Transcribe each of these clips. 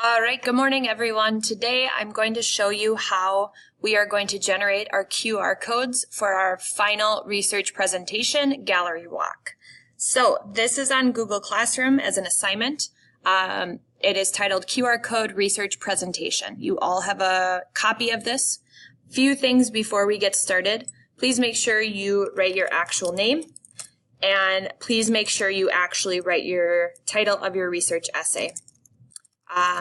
All right, good morning everyone. Today I'm going to show you how we are going to generate our QR codes for our final research presentation, Gallery Walk. So this is on Google Classroom as an assignment. It is titled QR Code Research Presentation. You all have a copy of this. Few things before we get started. Please make sure you write your actual name, and please make sure you actually write your title of your research essay.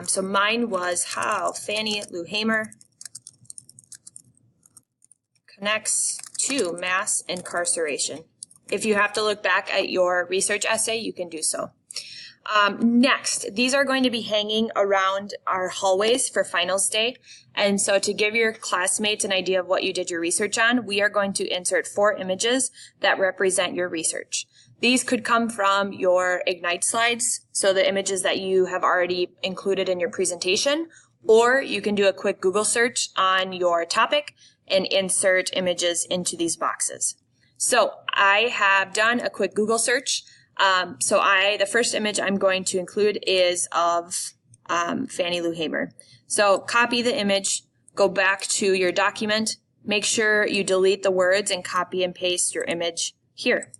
So mine was how Fannie Lou Hamer connects to mass incarceration. If you have to look back at your research essay, you can do so. Next, these are going to be hanging around our hallways for finals day. And so to give your classmates an idea of what you did your research on, we are going to insert 4 images that represent your research. These could come from your Ignite slides, so the images that you have already included in your presentation, or you can do a quick Google search on your topic and insert images into these boxes. So I have done a quick Google search. The first image I'm going to include is of Fannie Lou Hamer. So copy the image, go back to your document, make sure you delete the words and copy and paste your image here.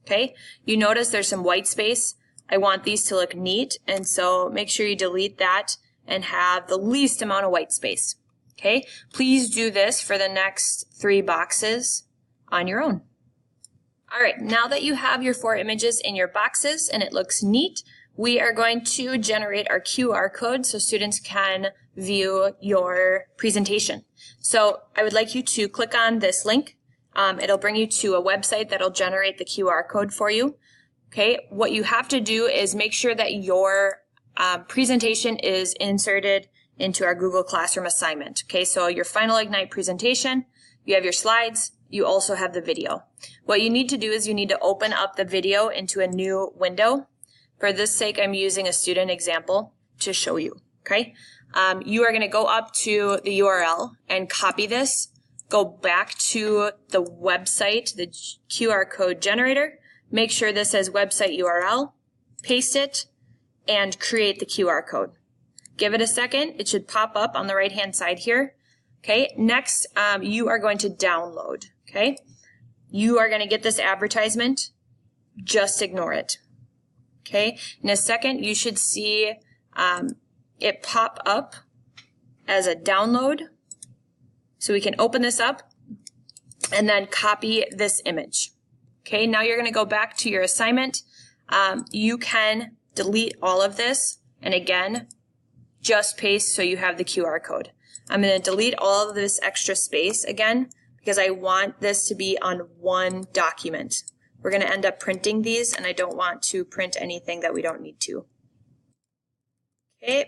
Okay, you notice there's some white space. I want these to look neat, and so make sure you delete that and have the least amount of white space. Okay, please do this for the next 3 boxes on your own. All right, now that you have your 4 images in your boxes and it looks neat, we are going to generate our QR code so students can view your presentation. So I would like you to click on this link. It'll bring you to a website that'll generate the QR code for you. Okay, what you have to do is make sure that your presentation is inserted into our Google Classroom assignment. Okay, so your final Ignite presentation, you have your slides, you also have the video. What you need to do is you need to open up the video into a new window. For this sake, I'm using a student example to show you. Okay, you are going to go up to the URL and copy this. Go back to the website, the QR code generator, make sure this says website URL, paste it, and create the QR code. Give it a second. It should pop up on the right-hand side here. Okay, next you are going to download. Okay, you are going to get this advertisement. Just ignore it. Okay, in a second you should see it pop up as a download. So we can open this up and then copy this image. Okay, now you're going to go back to your assignment. You can delete all of this and again, just paste so you have the QR code. I'm going to delete all of this extra space again because I want this to be on one document. We're going to end up printing these and I don't want to print anything that we don't need to. Okay,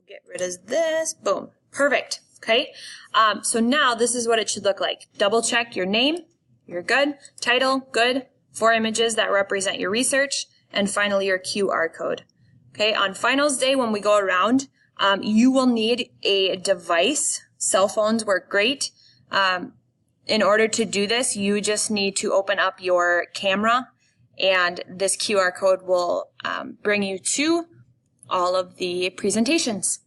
get rid of this, boom. Perfect. Okay. So now this is what it should look like. Double check your name. You're good. Title, good. 4 images that represent your research. And finally, your QR code. Okay. On finals day, when we go around, you will need a device. Cell phones work great. In order to do this, you just need to open up your camera and this QR code will bring you to all of the presentations.